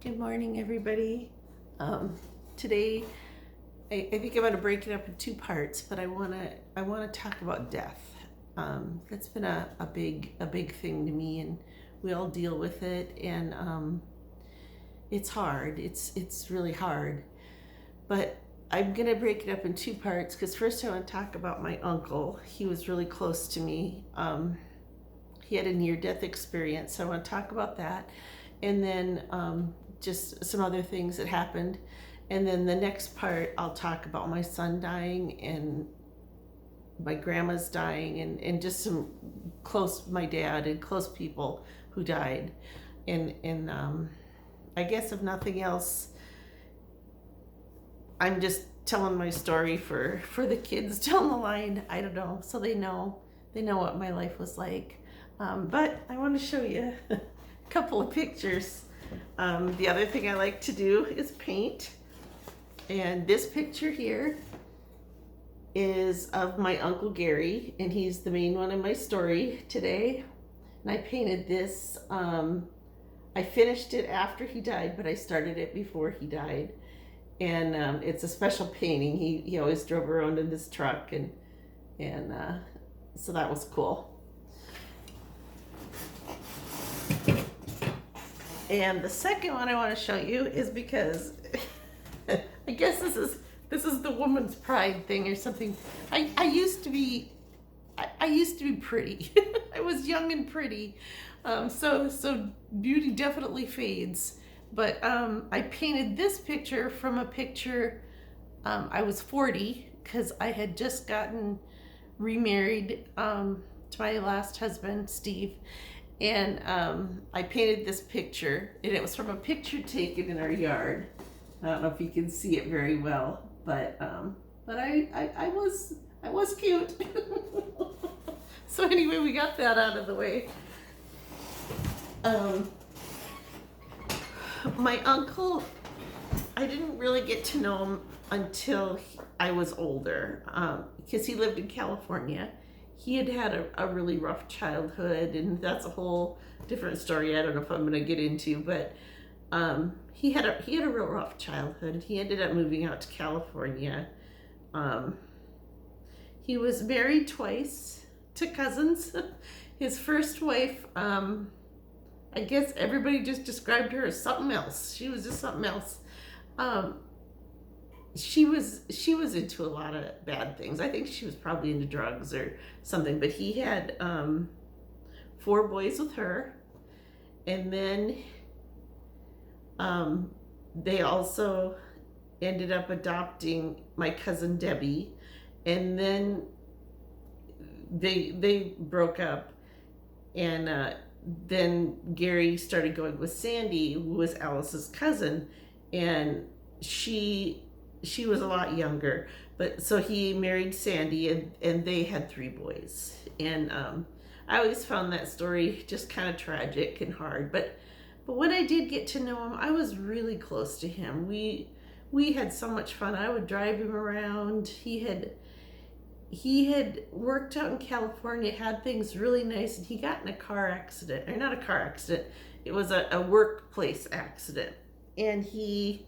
Good morning, everybody. Today, I think I'm going to break it up in two parts, but I want to talk about death. That's been a big thing to me, and we all deal with it, and it's hard. It's really hard. But I'm going to break it up in two parts because first I want to talk about my uncle. He was really close to me. He had a near-death experience, so I want to talk about that, and then just some other things that happened. And then the next part, I'll talk about my son dying and my grandma's dying and just some my dad and close people who died. And I guess if nothing else, I'm just telling my story for the kids down the line. I don't know, so they know what my life was like. But I want to show you a couple of pictures. The other thing I like to do is paint. And this picture here is of my Uncle Gary, and he's the main one in my story today. And I painted this. I finished it after he died, but I started it before he died. And it's a special painting. He always drove around in this truck, and so that was cool. And the second one I want to show you is because I guess this is the woman's pride thing or something. I used to be pretty. I was young and pretty. So beauty definitely fades. But I painted this picture from a picture. I was 40 because I had just gotten remarried to my last husband, Steve. And I painted this picture, and it was from a picture taken in our yard. I don't know if you can see it very well, but I was cute. So anyway, we got that out of the way. My uncle, I didn't really get to know him until I was older, because he lived in California. He had a really rough childhood, and that's a whole different story. I don't know if I'm going to get into, but he had a real rough childhood. He ended up moving out to California. He was married twice to cousins. His first wife, I guess everybody just described her as something else. She was just something else. She was into a lot of bad things. I think she was probably into drugs or something, but he had 4 boys with her. And then they also ended up adopting my cousin Debbie, and then they broke up, and then Gary started going with Sandy, who was Alice's cousin, and she was a lot younger, but so he married Sandy, and they had 3 boys. And I always found that story just kind of tragic and hard, but when I did get to know him, I was really close to him. We had so much fun. I would drive him around. He had worked out in California, had things really nice, and he got in a car accident, or not a car accident, it was a workplace accident, and he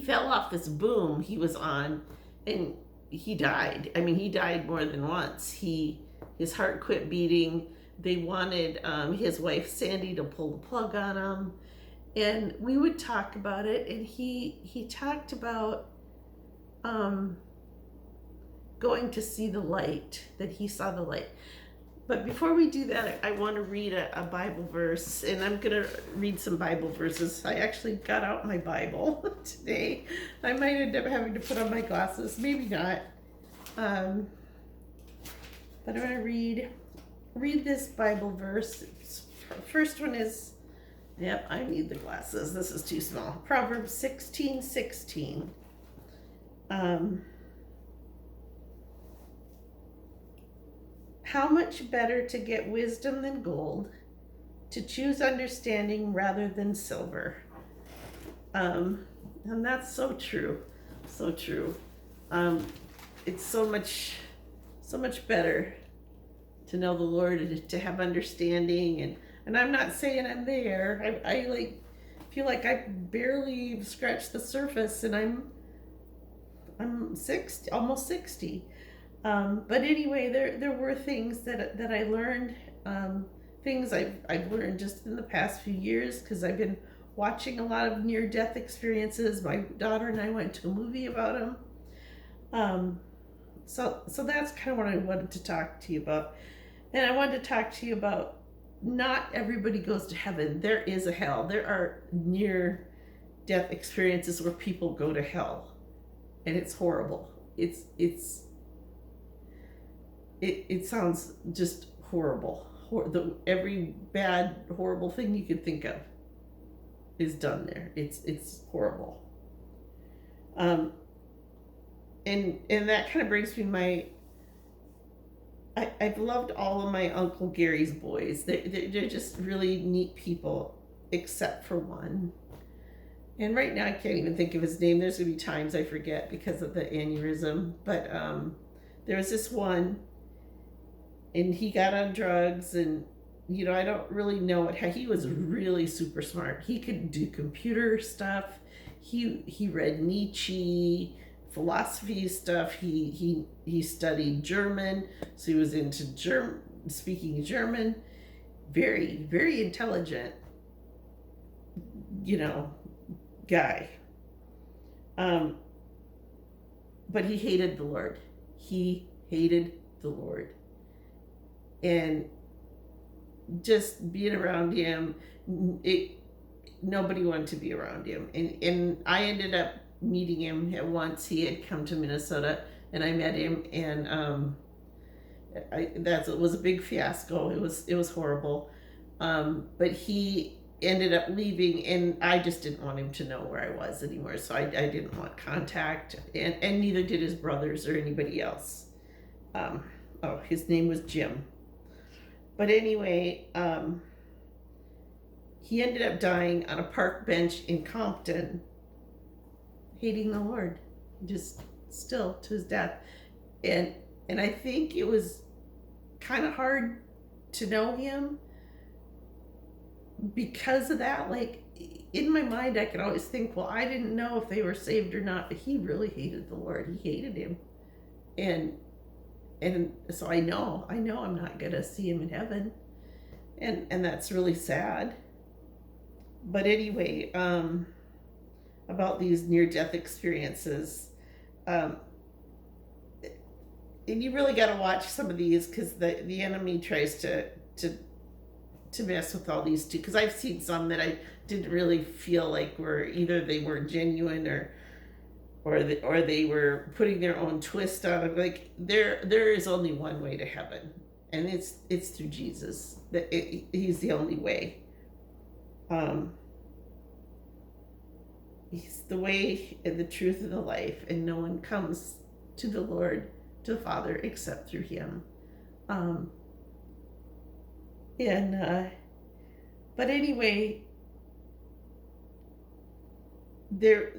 fell off this boom he was on, and he died. I mean, he died more than once. His heart quit beating. They wanted his wife Sandy to pull the plug on him, and we would talk about it, and he talked about going to see the light, that he saw the light. But before we do that, I want to read a Bible verse, and I'm going to read some Bible verses. I actually got out my Bible today. I might end up having to put on my glasses, maybe not. But I'm going to read this Bible verse. First one is, yep, I need the glasses. This is too small. Proverbs 16:16. How much better to get wisdom than gold, to choose understanding rather than silver. And that's so true, so true. It's so much better to know the Lord and to have understanding. And And I'm not saying I'm there. I like feel like I barely scratched the surface, and I'm 60, almost 60. But anyway, there were things that I learned, things I've learned just in the past few years because I've been watching a lot of near death experiences. My daughter and I went to a movie about them. So that's kind of what I wanted to talk to you about, and I wanted to talk to you about not everybody goes to heaven. There is a hell. There are near death experiences where people go to hell, and it's horrible. It sounds just horrible. Every bad, horrible thing you could think of is done there. It's horrible. And that kind of brings me I've loved all of my Uncle Gary's boys. They're just really neat people, except for one. And right now I can't even think of his name. There's gonna be times I forget because of the aneurysm. But there was this one, and he got on drugs, and I don't really know what. He was really super smart. He could do computer stuff. He read Nietzsche, philosophy stuff. He studied German, so he was into speaking German. Very, very intelligent, guy. But he hated the Lord. He hated the Lord. And just being around him, nobody wanted to be around him. And I ended up meeting him at once. He had come to Minnesota, and I met him, and it was a big fiasco. It was horrible. But he ended up leaving, and I just didn't want him to know where I was anymore. So I didn't want contact, and neither did his brothers or anybody else. His name was Jim. But anyway, he ended up dying on a park bench in Compton, hating the Lord, just still to his death. And I think it was kind of hard to know him because of that. Like, in my mind, I could always think, well, I didn't know if they were saved or not, but he really hated the Lord. He hated him. And so I know I'm not going to see him in heaven. And that's really sad. But anyway, about these near-death experiences, and you really got to watch some of these because the enemy tries to mess with all these too. Because I've seen some that I didn't really feel like they weren't genuine or they were putting their own twist on it. Like there is only one way to heaven, and it's through Jesus. He's the only way. He's the way and the truth and the life, and no one comes to the Lord, to the Father, except through him. But anyway, there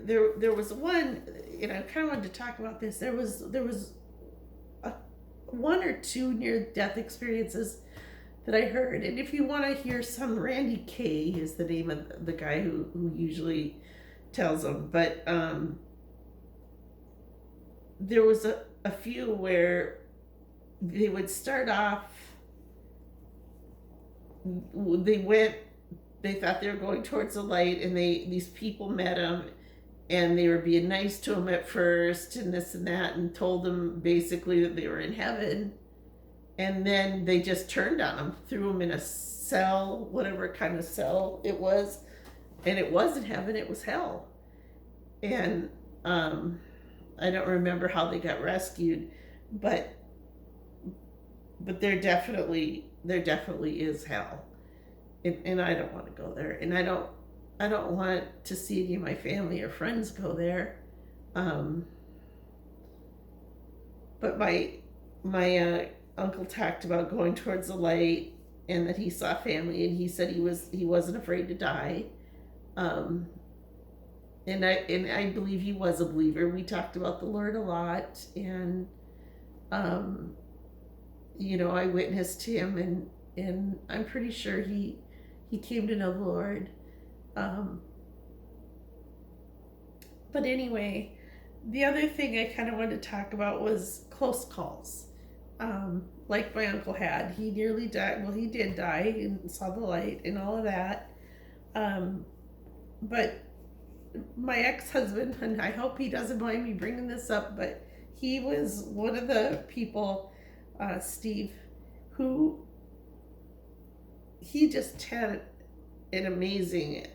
was one, and I kind of wanted to talk about this. There was one or two near-death experiences that I heard, and if you want to hear some, Randy Kay is the name of the guy who usually tells them, but there was a few where they would start off, they thought they were going towards the light, and these people met them, and they were being nice to them at first, and this and that, and told them basically that they were in heaven, and then they just turned on them, threw them in a cell, whatever kind of cell it was, and it wasn't heaven, it was hell. And I don't remember how they got rescued, but there definitely is hell. And I don't want to go there, and I don't want to see any of my family or friends go there. But my uncle talked about going towards the light, and that he saw family, and he said he wasn't afraid to die. And I believe he was a believer. We talked about the Lord a lot, and I witnessed him, and I'm pretty sure he he came to know the Lord. But anyway, the other thing I kind of wanted to talk about was close calls. Like my uncle had. He nearly died. Well, he did die and saw the light and all of that. But my ex-husband, and I hope he doesn't mind me bringing this up, but he was one of the people, Steve, who he just had an amazing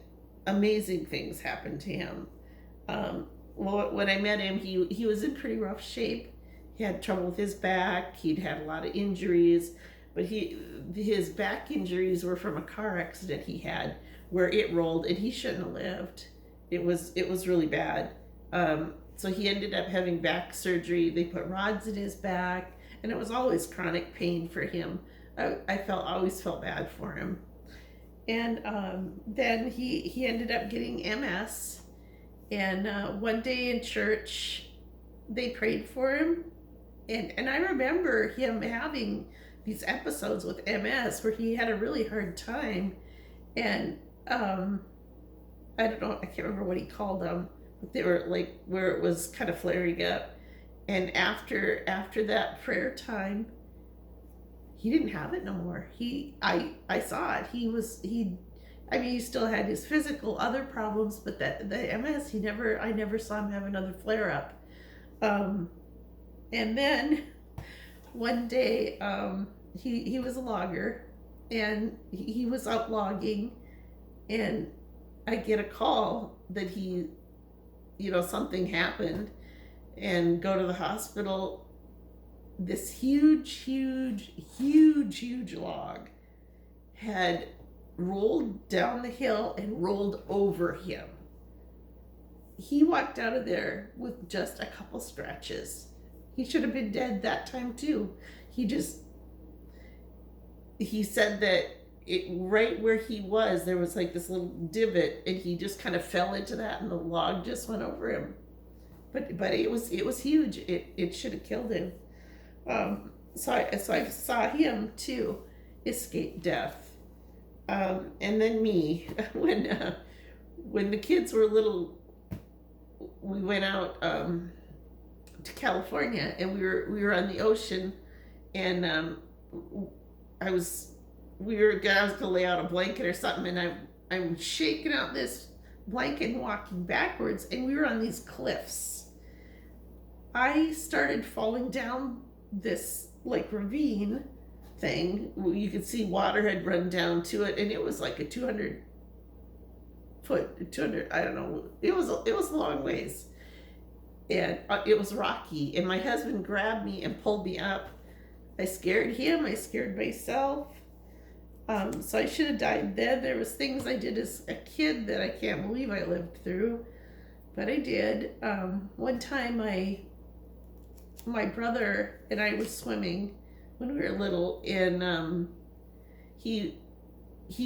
things happen to him. Well, when I met him, he was in pretty rough shape. He had trouble with his back. He'd had a lot of injuries, but his back injuries were from a car accident he had where it rolled, and he shouldn't have lived. It was really bad. So he ended up having back surgery. They put rods in his back, and it was always chronic pain for him. I always felt bad for him. And then he ended up getting MS. And one day in church, they prayed for him. And I remember him having these episodes with MS where he had a really hard time. And I don't know, I can't remember what he called them, but they were like where it was kind of flaring up. And after that prayer time, he didn't have it no more. I saw it. He still had his physical other problems, but the MS, I never saw him have another flare up. And then one day, he was a logger, and he was out logging, and I get a call that something happened, and go to the hospital. This huge log had rolled down the hill and rolled over him. He walked out of there with just a couple scratches. He should have been dead that time too. He said that right where he was, there was like this little divot, and he just kind of fell into that, and the log just went over him. But it was huge. It should have killed him. So I saw him too escape death. And then me, when the kids were little, we went out to California, and we were on the ocean, and I was gonna lay out a blanket or something, and I'm shaking out this blanket and walking backwards, and we were on these cliffs. I started falling down this like ravine thing. You could see water had run down to it, and it was like a 200, I don't know, it was a long ways, and it was rocky, and my husband grabbed me and pulled me up. I scared him, I scared myself. So I should have died then. There was things I did as a kid that I can't believe I lived through, but I did. One time my brother and I was swimming when we were little, and he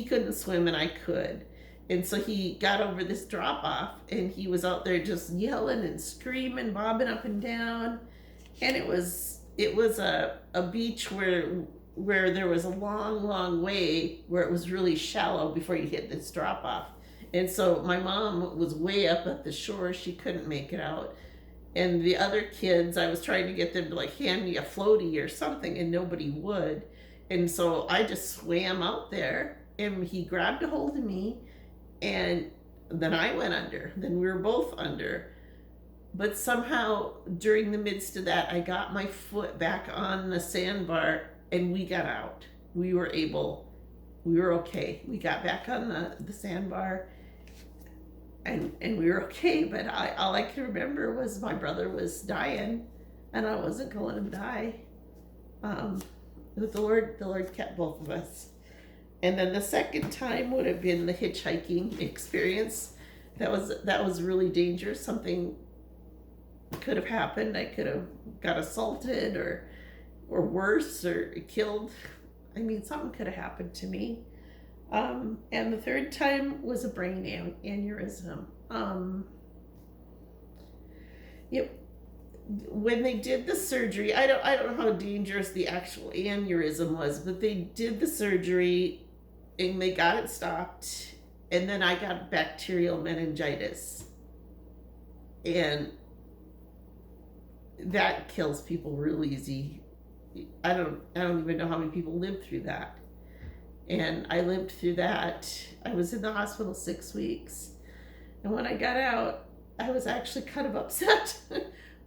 couldn't swim and I could. And so he got over this drop off, and he was out there just yelling and screaming, bobbing up and down. And it was a beach where there was a long way where it was really shallow before you hit this drop off. And so my mom was way up at the shore. She couldn't make it out. And the other kids, I was trying to get them to like hand me a floaty or something, and nobody would. And so I just swam out there, and he grabbed a hold of me, and then I went under. Then we were both under. But somehow during the midst of that, I got my foot back on the sandbar, and we got out. We were okay. We got back on the sandbar, and we were okay. But all I can remember was my brother was dying, and I wasn't going to let him die. But the Lord kept both of us. And then the second time would have been the hitchhiking experience. That was really dangerous. Something could have happened. I could have got assaulted or worse, or killed. I mean, something could have happened to me. And the third time was a brain aneurysm. When they did the surgery, I don't know how dangerous the actual aneurysm was, but they did the surgery, and they got it stopped. And then I got bacterial meningitis. And that kills people real easy. I don't even know how many people lived through that. And I lived through that. I was in the hospital 6 weeks. And when I got out, I was actually kind of upset.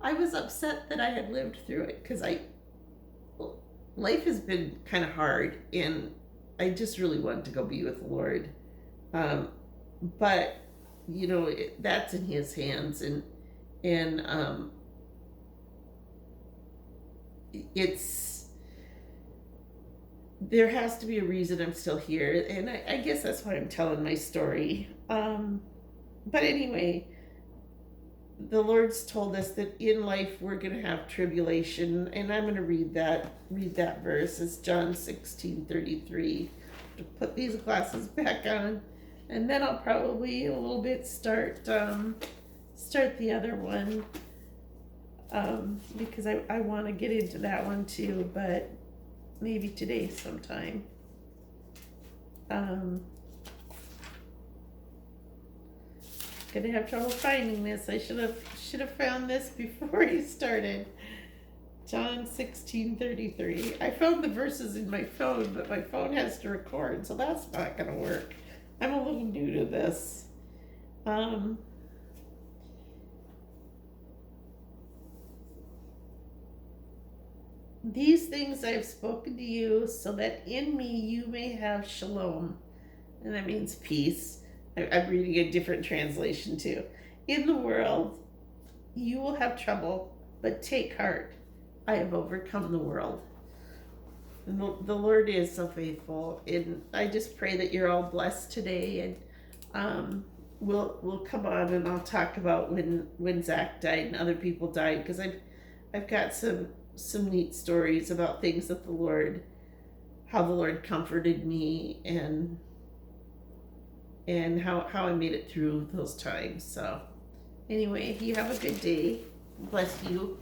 I was upset that I had lived through it because life has been kind of hard, and I just really wanted to go be with the Lord. But that's in His hands, and there has to be a reason I'm still here, and I guess that's why I'm telling my story. But anyway, the Lord's told us that in life we're going to have tribulation, and I'm going to read that verse. It's John 16:33. To put these glasses back on, and then I'll probably a little bit start the other one, because I want to get into that one too, but maybe today sometime. Gonna have trouble finding this. I should have found this before you started. John 16:33. I found the verses in my phone, but my phone has to record, so that's not gonna work. I'm a little new to this. These things I have spoken to you, so that in me you may have shalom. And that means peace. I'm reading a different translation too. In the world, you will have trouble, but take heart. I have overcome the world. And the Lord is so faithful. And I just pray that you're all blessed today. And we'll come on and I'll talk about when Zach died and other people died, because I've got some neat stories about things that how the Lord comforted me, and how I made it through those times. So anyway, you have a good day. Bless you.